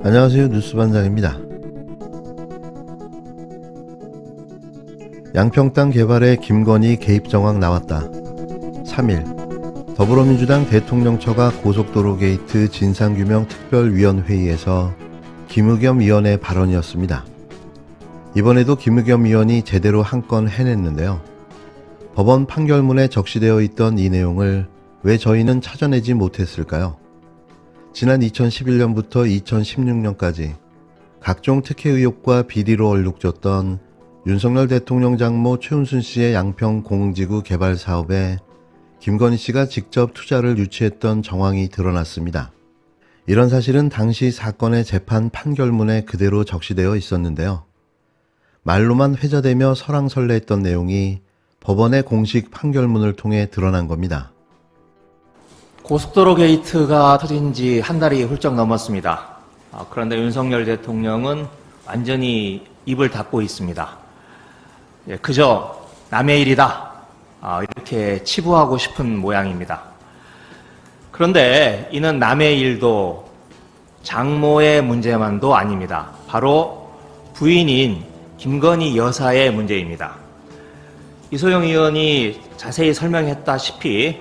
안녕하세요. 뉴스반장입니다. 양평 땅 개발에 김건희 개입 정황 나왔다. 3일 더불어민주당 대통령처가 고속도로 게이트 진상규명 특별위원회의에서 김의겸 의원의 발언이었습니다. 이번에도 김의겸 의원이 제대로 한 건 해냈는데요. 법원 판결문에 적시되어 있던 이 내용을 왜 저희는 찾아내지 못했을까요? 지난 2011년부터 2016년까지 각종 특혜 의혹과 비리로 얼룩졌던 윤석열 대통령 장모 최은순 씨의 양평 공지구 개발 사업에 김건희 씨가 직접 투자를 유치했던 정황이 드러났습니다. 이런 사실은 당시 사건의 재판 판결문에 그대로 적시되어 있었는데요. 말로만 회자되며 설왕설래했던 내용이 법원의 공식 판결문을 통해 드러난 겁니다. 고속도로 게이트가 터진 지 한 달이 훌쩍 넘었습니다. 그런데 윤석열 대통령은 완전히 입을 닫고 있습니다. 그저 남의 일이다, 이렇게 치부하고 싶은 모양입니다. 그런데 이는 남의 일도 장모의 문제만도 아닙니다. 바로 부인인 김건희 여사의 문제입니다. 이소영 의원이 자세히 설명했다시피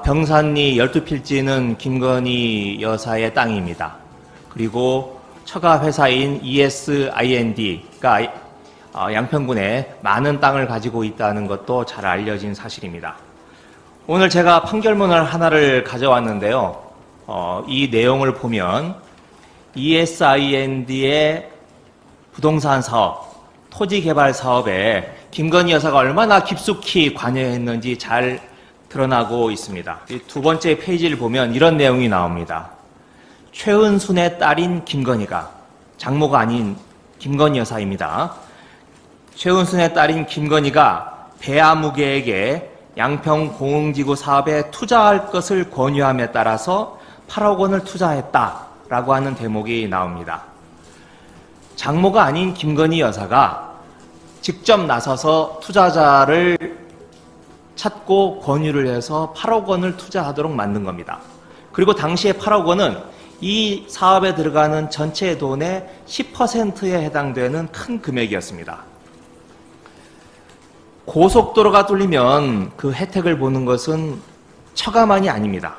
병산리 12필지는 김건희 여사의 땅입니다. 그리고 처가 회사인 ESIND가 양평군에 많은 땅을 가지고 있다는 것도 잘 알려진 사실입니다. 오늘 제가 판결문을 하나를 가져왔는데요. 이 내용을 보면 ESIND의 부동산 사업, 토지 개발 사업에 김건희 여사가 얼마나 깊숙이 관여했는지 잘 드러나고 있습니다. 이 두 번째 페이지를 보면 이런 내용이 나옵니다. 최은순의 딸인 김건희가, 장모가 아닌 김건희 여사입니다. 최은순의 딸인 김건희가 배아무개에게 양평 공흥지구 사업에 투자할 것을 권유함에 따라서 8억 원을 투자했다라고 하는 대목이 나옵니다. 장모가 아닌 김건희 여사가 직접 나서서 투자자를 찾고 권유를 해서 8억 원을 투자하도록 만든 겁니다. 그리고 당시에 8억 원은 이 사업에 들어가는 전체 돈의 10%에 해당되는 큰 금액이었습니다. 고속도로가 뚫리면 그 혜택을 보는 것은 처가만이 아닙니다.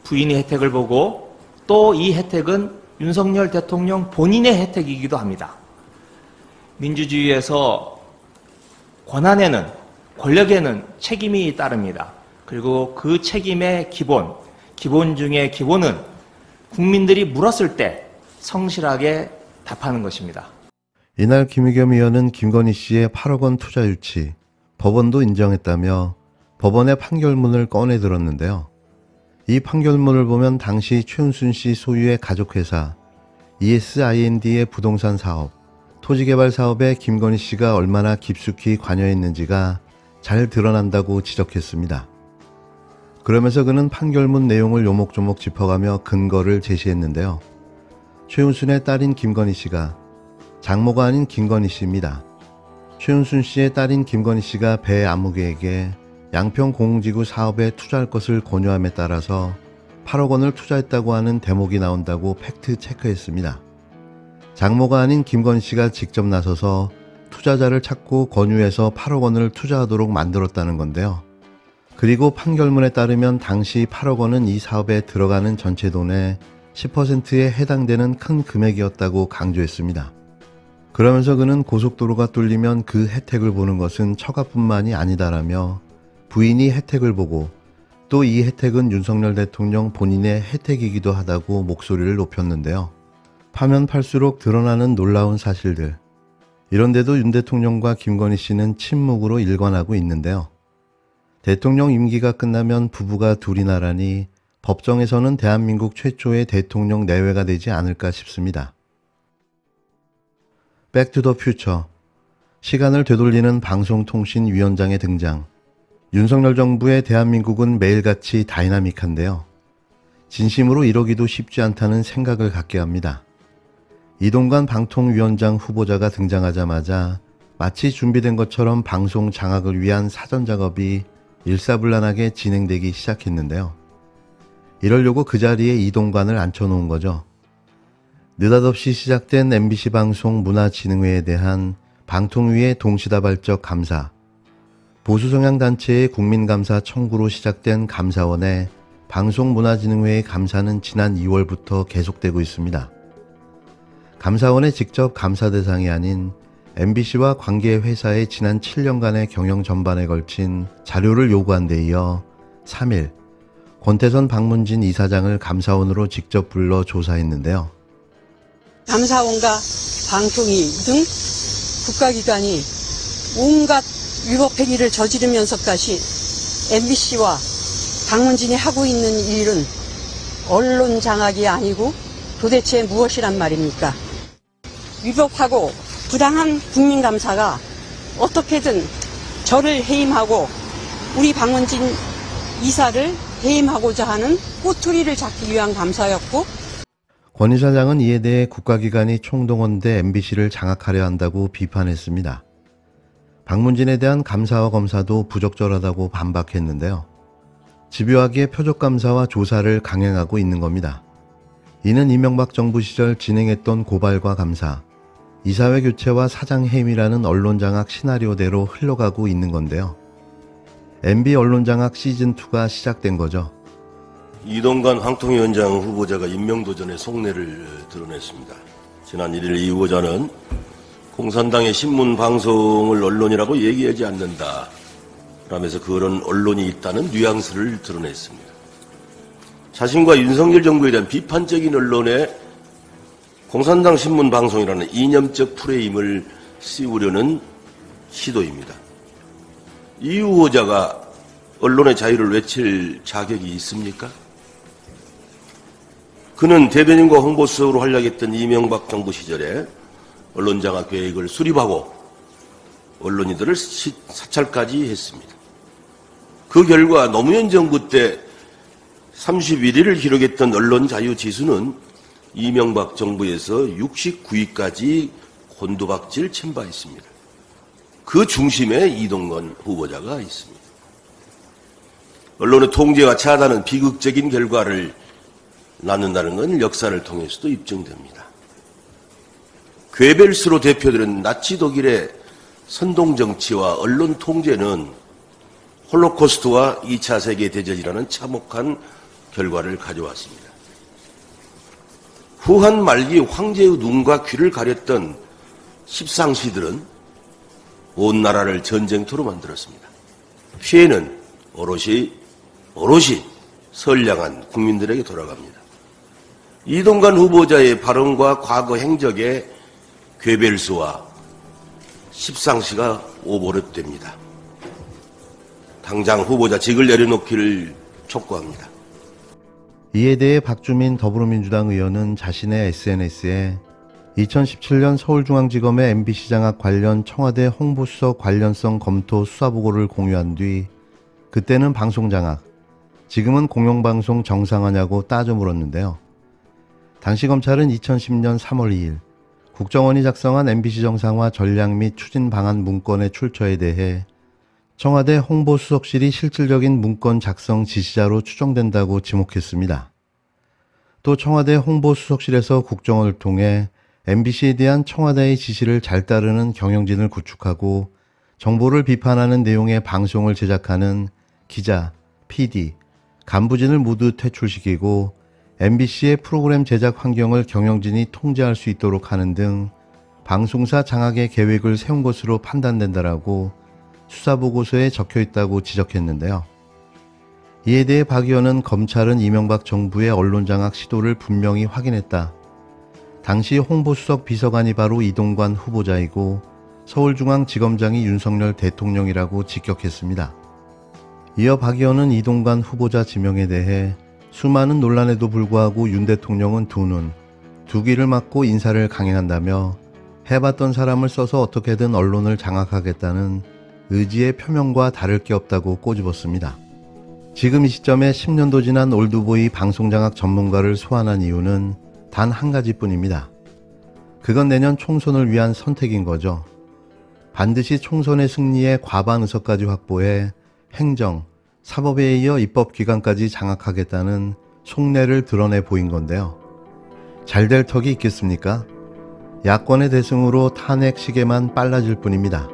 부인이 혜택을 보고 또 이 혜택은 윤석열 대통령 본인의 혜택이기도 합니다. 민주주의에서 권한에는, 권력에는 책임이 따릅니다. 그리고 그 책임의 기본 중에 기본은 국민들이 물었을 때 성실하게 답하는 것입니다. 이날 김의겸 의원은 김건희 씨의 8억 원 투자 유치, 법원도 인정했다며 법원의 판결문을 꺼내 들었는데요. 이 판결문을 보면 당시 최은순 씨 소유의 가족회사 ESIND의 부동산 사업, 토지개발 사업에 김건희 씨가 얼마나 깊숙이 관여했는지가 잘 드러난다고 지적했습니다. 그러면서 그는 판결문 내용을 요목조목 짚어가며 근거를 제시했는데요. 최은순의 딸인 김건희 씨가 장모가 아닌 김건희 씨입니다. 최은순 씨의 딸인 김건희 씨가 배 아무개에게 양평 공흥지구 사업에 투자할 것을 권유함에 따라서 8억 원을 투자했다고 하는 대목이 나온다고 팩트 체크했습니다. 장모가 아닌 김건희 씨가 직접 나서서 투자자를 찾고 권유해서 8억 원을 투자하도록 만들었다는 건데요. 그리고 판결문에 따르면 당시 8억 원은 이 사업에 들어가는 전체 돈의 10%에 해당되는 큰 금액이었다고 강조했습니다. 그러면서 그는 고속도로가 뚫리면 그 혜택을 보는 것은 처가뿐만이 아니다라며 부인이 혜택을 보고 또 이 혜택은 윤석열 대통령 본인의 혜택이기도 하다고 목소리를 높였는데요. 파면 팔수록 드러나는 놀라운 사실들. 이런데도 윤 대통령과 김건희 씨는 침묵으로 일관하고 있는데요. 대통령 임기가 끝나면 부부가 둘이 나라니 법정에서는 대한민국 최초의 대통령 내외가 되지 않을까 싶습니다. 백투더퓨처, 시간을 되돌리는 방송통신위원장의 등장. 윤석열 정부의 대한민국은 매일같이 다이나믹한데요. 진심으로 이러기도 쉽지 않다는 생각을 갖게 합니다. 이동관 방통위원장 후보자가 등장하자마자 마치 준비된 것처럼 방송 장악을 위한 사전 작업이 일사불란하게 진행되기 시작했는데요. 이러려고 그 자리에 이동관을 앉혀놓은 거죠. 느닷없이 시작된 MBC 방송 문화진흥회에 대한 방통위의 동시다발적 감사, 보수성향단체의 국민감사 청구로 시작된 감사원의 방송문화진흥회의 감사는 지난 2월부터 계속되고 있습니다. 감사원의 직접 감사 대상이 아닌 MBC와 관계 회사의 지난 7년간의 경영 전반에 걸친 자료를 요구한 데 이어 3일 권태선 박문진 이사장을 감사원으로 직접 불러 조사했는데요. 감사원과 방통위 등 국가기관이 온갖 위법 행위를 저지르면서까지 MBC와 박문진이 하고 있는 일은 언론 장악이 아니고 도대체 무엇이란 말입니까? 위법하고 부당한 국민감사가 어떻게든 저를 해임하고 우리 박문진 이사를 해임하고자 하는 꼬투리를 잡기 위한 감사였고, 권 이사장은 이에 대해 국가기관이 총동원돼 MBC를 장악하려 한다고 비판했습니다. 박문진에 대한 감사와 검사도 부적절하다고 반박했는데요. 집요하게 표적감사와 조사를 강행하고 있는 겁니다. 이는 이명박 정부 시절 진행했던 고발과 감사, 이사회 교체와 사장 해임이라는 언론장악 시나리오대로 흘러가고 있는 건데요. MB 언론장악 시즌2가 시작된 거죠. 이동관 황통위원장 후보자가 임명도전의 속내를 드러냈습니다. 지난 1일 이 후보자는 공산당의 신문 방송을 언론이라고 얘기하지 않는다 라면서 그런 언론이 있다는 뉘앙스를 드러냈습니다. 자신과 윤석열 정부에 대한 비판적인 언론에 공산당 신문 방송이라는 이념적 프레임을 씌우려는 시도입니다. 이 후보자가 언론의 자유를 외칠 자격이 있습니까? 그는 대변인과 홍보수석으로 활약했던 이명박 정부 시절에 언론장악 계획을 수립하고 언론인들을 사찰까지 했습니다. 그 결과 노무현 정부 때 31위를 기록했던 언론 자유 지수는 이명박 정부에서 69위까지 곤두박질 친 바 있습니다. 그 중심에 이동관 후보자가 있습니다. 언론의 통제와 차단은 비극적인 결과를 낳는다는 건 역사를 통해서도 입증됩니다. 괴벨스로 대표되는 나치 독일의 선동정치와 언론 통제는 홀로코스트와 2차 세계대전이라는 참혹한 결과를 가져왔습니다. 후한 말기 황제의 눈과 귀를 가렸던 십상시들은 온 나라를 전쟁터로 만들었습니다. 피해는 오롯이 선량한 국민들에게 돌아갑니다. 이동관 후보자의 발언과 과거 행적에 괴벨스와 십상시가 오버랩됩니다. 당장 후보자직을 내려놓기를 촉구합니다. 이에 대해 박주민 더불어민주당 의원은 자신의 SNS에 2017년 서울중앙지검의 MBC 장악 관련 청와대 홍보수석 관련성 검토 수사보고를 공유한 뒤 그때는 방송장악, 지금은 공영방송 정상화냐고 따져 물었는데요. 당시 검찰은 2010년 3월 2일 국정원이 작성한 MBC 정상화 전략 및 추진 방안 문건의 출처에 대해 청와대 홍보수석실이 실질적인 문건 작성 지시자로 추정된다고 지목했습니다. 또 청와대 홍보수석실에서 국정원을 통해 MBC에 대한 청와대의 지시를 잘 따르는 경영진을 구축하고 정보를 비판하는 내용의 방송을 제작하는 기자, PD, 간부진을 모두 퇴출시키고 MBC의 프로그램 제작 환경을 경영진이 통제할 수 있도록 하는 등 방송사 장악의 계획을 세운 것으로 판단된다라고 수사보고서에 적혀있다고 지적했는데요. 이에 대해 박 의원은 검찰은 이명박 정부의 언론장악 시도를 분명히 확인했다. 당시 홍보수석 비서관이 바로 이동관 후보자이고 서울중앙지검장이 윤석열 대통령이라고 직격했습니다. 이어 박 의원은 이동관 후보자 지명에 대해 수많은 논란에도 불구하고 윤 대통령은 두 눈, 두 귀를 막고 인사를 강행한다며 해봤던 사람을 써서 어떻게든 언론을 장악하겠다는 의지의 표명과 다를 게 없다고 꼬집었습니다. 지금 이 시점에 10년도 지난 올드보이 방송장악 전문가를 소환한 이유는 단 한 가지뿐입니다. 그건 내년 총선을 위한 선택인 거죠. 반드시 총선의 승리에 과반 의석까지 확보해 행정, 사법에 이어 입법기관까지 장악하겠다는 속내를 드러내 보인 건데요. 잘 될 턱이 있겠습니까? 야권의 대승으로 탄핵 시계만 빨라질 뿐입니다.